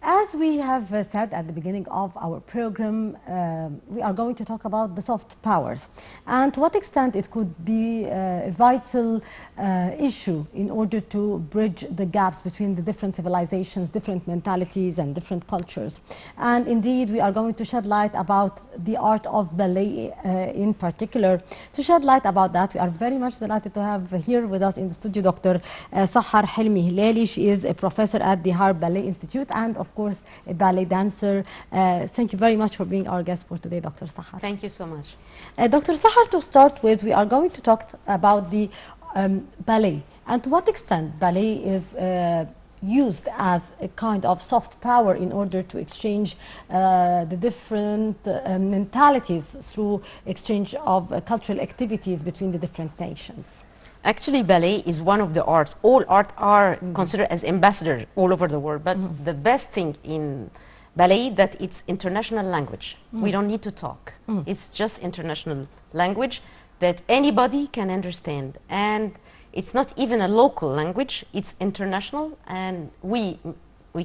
As we have said at the beginning of our program, we are going to talk about the soft powers and to what extent it could be a vital issue in order to bridge the gaps between the different civilizations, different mentalities and different cultures. And indeed, we are going to shed light about the art of ballet in particular. To shed light about that, we are very much delighted to have here with us in the studio Dr. Sahar Helmi Hilali. She is a professor at the Harb Ballet Institute and of course a ballet dancer. Thank you very much for being our guest for today, Dr. Sahar. Thank you so much. Dr. Sahar, to start with, we are going to talk about the ballet and to what extent ballet is used as a kind of soft power in order to exchange the different mentalities through exchange of cultural activities between the different nations. Actually, ballet is one of the arts. All art are considered as ambassadors all over the world. But the best thing in ballet that it's international language. We don't need to talk. It's just international language that anybody can understand. And it's not even a local language. It's international. And we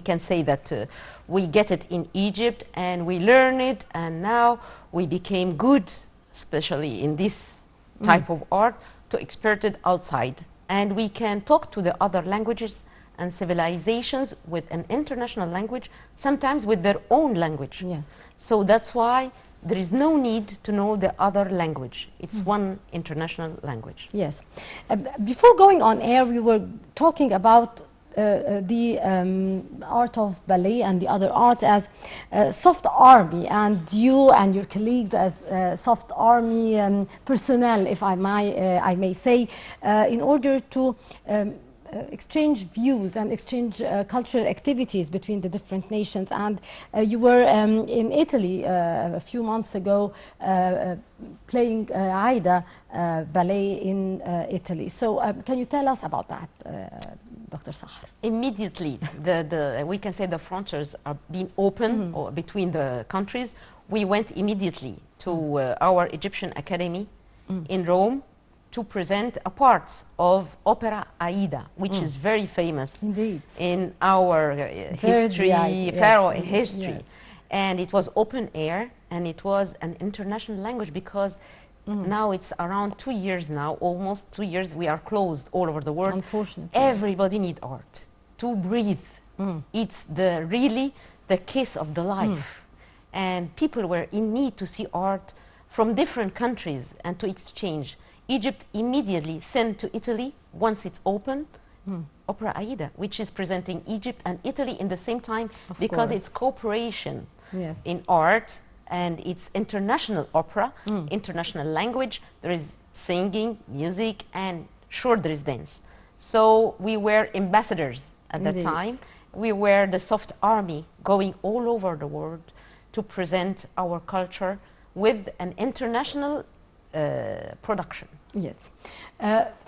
can say that we get it in Egypt and we learn it. And now we became good, especially in this type of art, to expert it outside, and we can talk to the other languages and civilizations with an international language, sometimes with their own language. Yes. So that's why there is no need to know the other language. It's one international language. Yes. Before going on air, we were talking about the art of ballet and the other arts as soft army, and you and your colleagues as soft army personnel, if I may say, in order to exchange views and exchange cultural activities between the different nations. And you were in Italy a few months ago playing Aida ballet in Italy. So can you tell us about that, Dr. Sahar? Immediately, we can say the frontiers are being open or between the countries. We went immediately to our Egyptian Academy in Rome to present a part of opera Aida, which is very famous Indeed. in our history, Pharaoh history. Yes. And it was open air, and it was an international language because now it's around 2 years now, almost 2 years, we are closed all over the world. Unfortunately. Everybody needs art to breathe. It's really the kiss of the life. And people were in need to see art from different countries and to exchange. Egypt immediately sent to Italy, once it's open, Opera Aida, which is presenting Egypt and Italy in the same time because it's cooperation in art, and it's international opera, international language. There is singing, music, and sure there is dance. So we were ambassadors at that time. We were the soft army going all over the world to present our culture with an international production. Yes.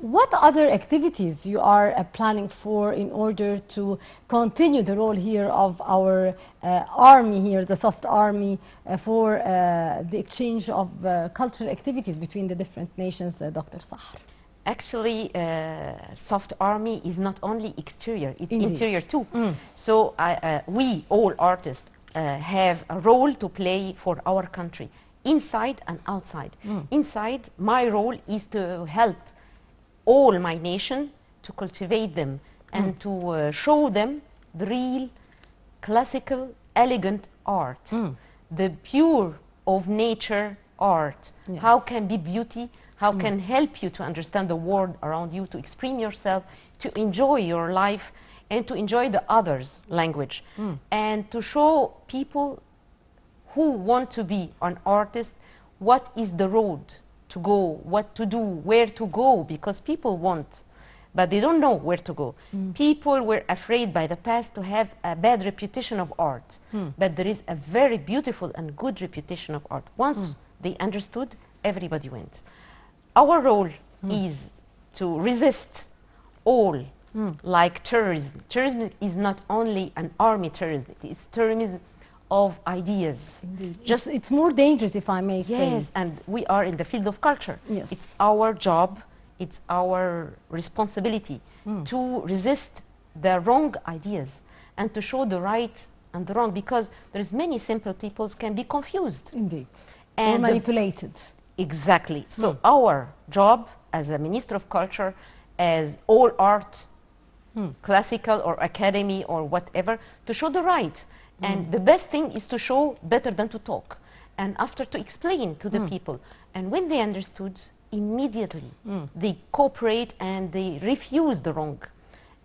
What other activities you are planning for in order to continue the role here of our army here, the soft army, for the exchange of cultural activities between the different nations, Dr. Sahar? Actually, soft army is not only exterior, it's Indeed. interior too. So we, all artists, have a role to play for our country, inside and outside. Inside, my role is to help all my nation to cultivate them and to show them the real classical, elegant art, the pure of nature art. Yes. How can be beauty, how can help you to understand the world around you, to express yourself, to enjoy your life, and to enjoy the others' language, and to show people who want to be an artist what is the road to go, what to do, where to go, because people want, but they don't know where to go. People were afraid by the past to have a bad reputation of art, but there is a very beautiful and good reputation of art. Once they understood, everybody went. Our role is to resist all like terrorism. Terrorism is not only an army terrorism, it's terrorism of ideas. Indeed. Just it's more dangerous, if I may say. Yes, and we are in the field of culture. Yes. It's our job, it's our responsibility to resist the wrong ideas and to show the right and the wrong, because there's many simple peoples can be confused. Indeed. Or And manipulated. Exactly. So our job as a Minister of Culture, as all art, classical or academy or whatever, to show the right. And the best thing is to show better than to talk. And after to explain to the people. And when they understood, immediately they cooperate and they refuse the wrong.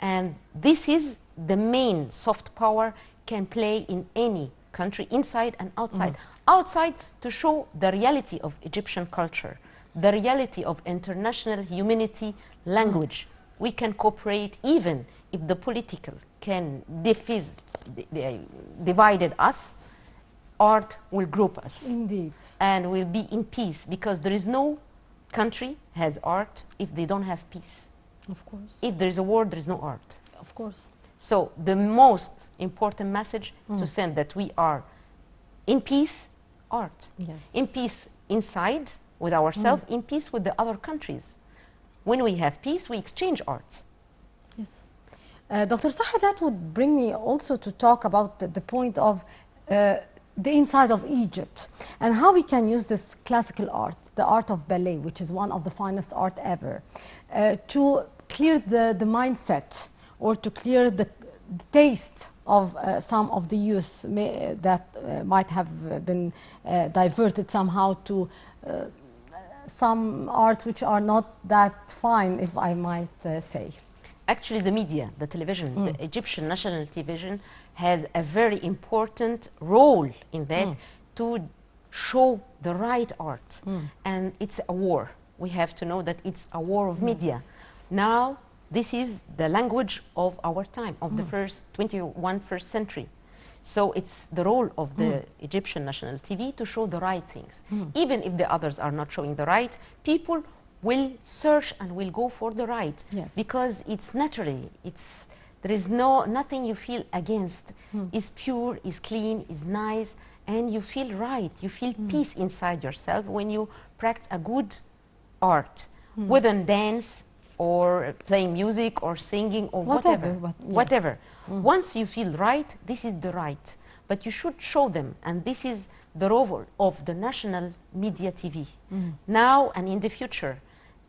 And this is the main soft power can play in any country, inside and outside. Outside, to show the reality of Egyptian culture, the reality of international humanity language. We can cooperate even if the political can divided us, art will group us. Indeed. And we'll be in peace, because there is no country has art if they don't have peace. Of course. If there is a war, there is no art. Of course. So the most important message to send that we are in peace, art. Yes. In peace inside with ourselves, in peace with the other countries. When we have peace, we exchange arts. Yes. Dr. Sahar, that would bring me also to talk about the point of the inside of Egypt and how we can use this classical art, the art of ballet, which is one of the finest art ever, to clear the mindset or to clear the taste of some of the youth that might have been diverted somehow to some arts which are not that fine, if I might say. Actually, the media, the television, the Egyptian national television has a very important role in that to show the right art. And it's a war. We have to know that it's a war of media. Now, this is the language of our time, of the 21st century. So it's the role of the Egyptian national TV to show the right things. Even if the others are not showing the right, people will search and will go for the right. Yes. Because it's naturally, there is nothing you feel against. It's pure, it's clean, it's nice, and you feel right. You feel peace inside yourself when you practice a good art, whether dance or playing music or singing or whatever. Whatever. Once you feel right, this is the right. But you should show them, and this is the role of the national media TV. Now and in the future,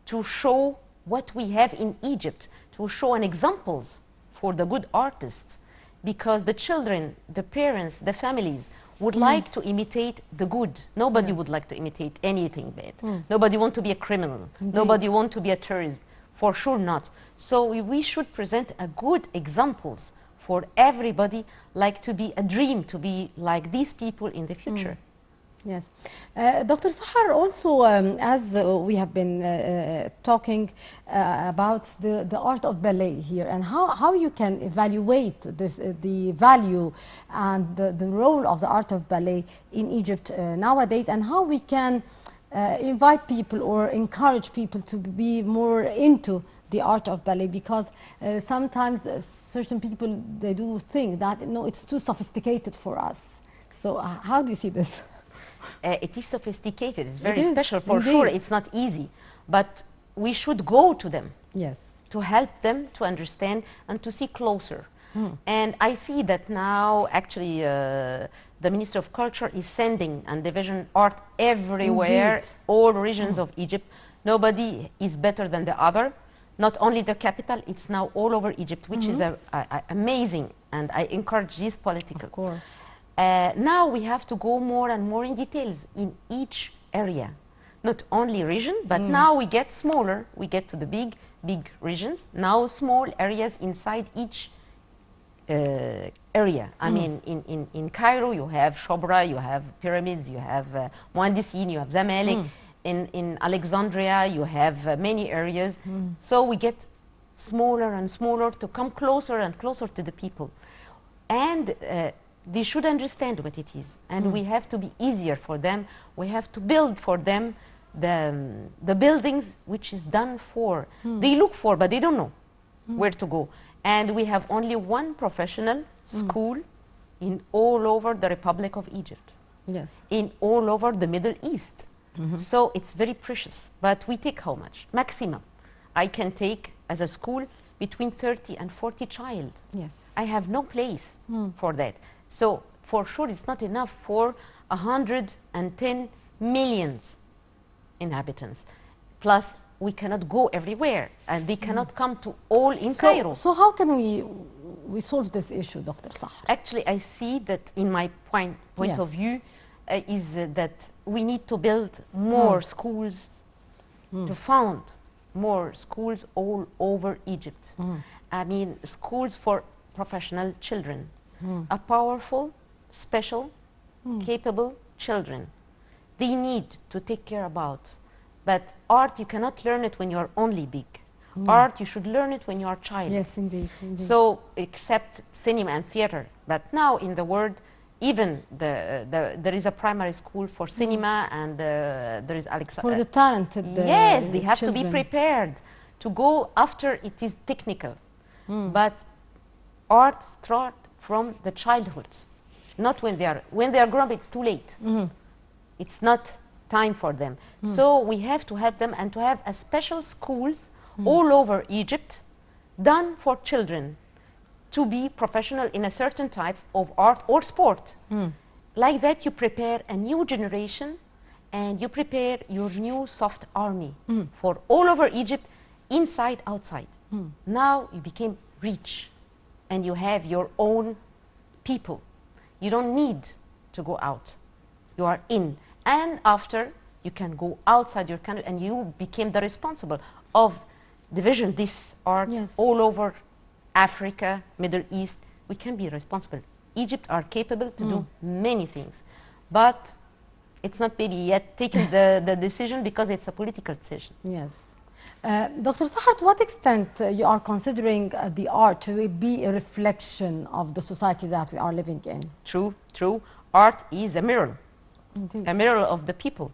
to show what we have in Egypt, to show an examples for the good artists, because the children, the parents, the families would like to imitate the good. Nobody would like to imitate anything bad. Nobody want to be a criminal. Indeed. Nobody want to be a terrorist. For sure not. So we should present a good examples for everybody, like to be a dream, to be like these people in the future. Yes. Dr. Sahar, also, as we have been talking about the art of ballet here and how you can evaluate this, the value and the role of the art of ballet in Egypt nowadays, and how we can invite people or encourage people to be more into the art of ballet, because sometimes certain people, they do think that, no, it's too sophisticated for us. So how do you see this? It is sophisticated, it's very It is, special, for indeed. sure. It's not easy, but we should go to them. Yes. To help them to understand and to see closer. And I see that now, actually, the Minister of Culture is sending and division art everywhere, Indeed. all regions of Egypt. Nobody is better than the other. Not only the capital, it's now all over Egypt, which is amazing, and I encourage this political. Of course. Now we have to go more and more in details in each area. Not only region, but now we get smaller. We get to the big regions. Now small areas inside each area. I mean, in Cairo, you have Shobra, you have pyramids, you have Muhandisin, you have Zamalek. In Alexandria, you have many areas. So we get smaller and smaller to come closer and closer to the people. And they should understand what it is. And we have to be easier for them. We have to build for them the buildings which is done for. They look for, but they don't know where to go. And we have only one professional school in all over the Republic of Egypt. Yes. In all over the Middle East. So it's very precious. But we take how much? Maximum. I can take as a school between 30 and 40 child. Yes. I have no place for that. So for sure it's not enough for 110 millions inhabitants. Plus we cannot go everywhere, and they cannot come to all in Cairo. So how can we solve this issue, Dr. Sahar? Actually, I see that in my point Yes. of view is that we need to build more schools, to found more schools all over Egypt. I mean, schools for professional children, a powerful, special, capable children. They need to take care about. But art, you cannot learn it when you are only big. Art, you should learn it when you are a child. Yes, indeed, indeed. So, except cinema and theater. But now in the world, even there is a primary school for cinema, and there is for the talented yes, they have children. to be prepared to go after it is technical. But art start from the childhood, not when they are grown up. It's too late. It's not time for them. So we have to have them, and to have a special schools all over Egypt done for children to be professional in a certain types of art or sport. Like that you prepare a new generation, and you prepare your new soft army for all over Egypt, inside, outside. Now you became rich, and you have your own people. You don't need to go out. You are in. And after, you can go outside your country, and you became the responsible of division this art Yes. all over Africa, Middle East. We can be responsible. Egypt are capable to do many things, but it's not maybe yet taken the decision, because it's a political decision. Yes. Dr. Sahar, to what extent you are considering the art to be a reflection of the society that we are living in? True, true. Art is a mirror. Indeed. A mirror of the people,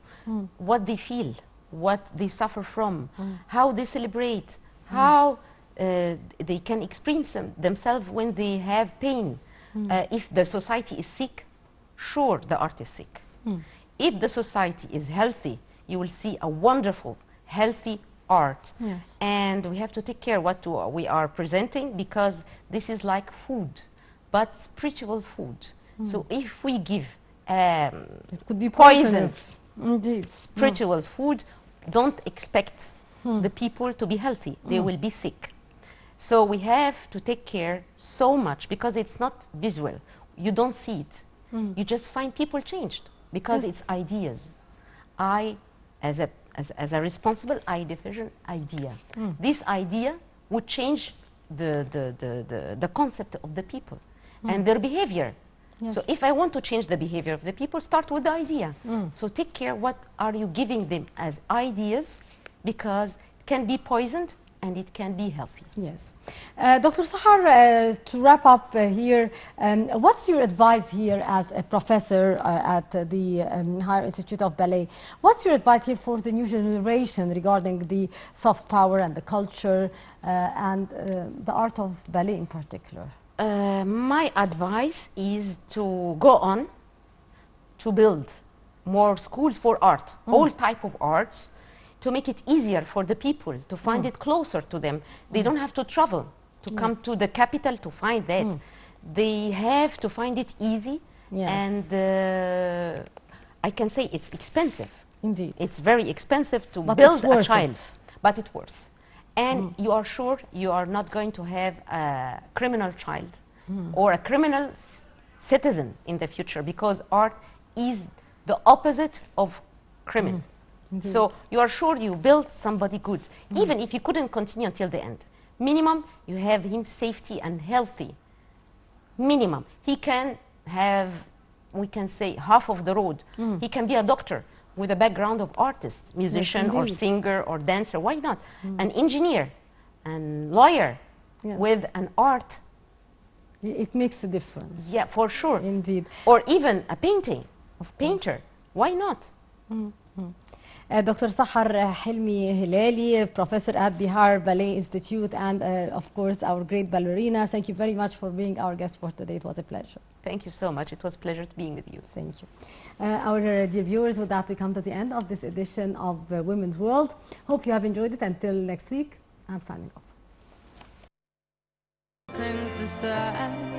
what they feel, what they suffer from, how they celebrate, how they can express themselves when they have pain. If the society is sick, sure, the art is sick. If the society is healthy, you will see a wonderful, healthy art. Yes. And we have to take care what we are presenting, because this is like food, but spiritual food. So if we give It could be poisons, Indeed. spiritual food, don't expect the people to be healthy. They will be sick. So we have to take care so much, because it's not visual. You don't see it. You just find people changed, because Yes. it's ideas. I, as a responsible, I diffusion idea. This idea would change the concept of the people and their behavior. Yes. So if I want to change the behavior of the people, start with the idea. So take care what are you giving them as ideas, because it can be poisoned and it can be healthy. Yes. Dr. Sahar, to wrap up here, what's your advice here as a professor at the Higher Institute of Ballet? What's your advice here for the new generation regarding the soft power and the culture and the art of ballet in particular? My advice is to go on to build more schools for art, all type of arts, to make it easier for the people to find it closer to them. They don't have to travel to come to the capital to find that. They have to find it easy. Yes. And I can say it's expensive. Indeed. It's very expensive to But build it's a worth child, it. but it's worth. And you are sure you are not going to have a criminal child or a criminal citizen in the future, because art is the opposite of criminal. So you are sure you built somebody good, even if you couldn't continue until the end. Minimum, you have him safety and healthy. Minimum. He can have, we can say, half of the road. He can be a doctor with a background of artist, musician or indeed. singer or dancer, why not? An engineer and lawyer with an art. It makes a difference. Yeah, for sure. Indeed. Or even a painter, why not? Dr. Sahar Hilmi Hilali, professor at the Har Ballet Institute, and of course our great ballerina. Thank you very much for being our guest for today. It was a pleasure. Thank you so much. It was a pleasure being with you. Thank you. Our dear viewers, with that we come to the end of this edition of Women's World. Hope you have enjoyed it. Until next week, I'm signing off. Things decide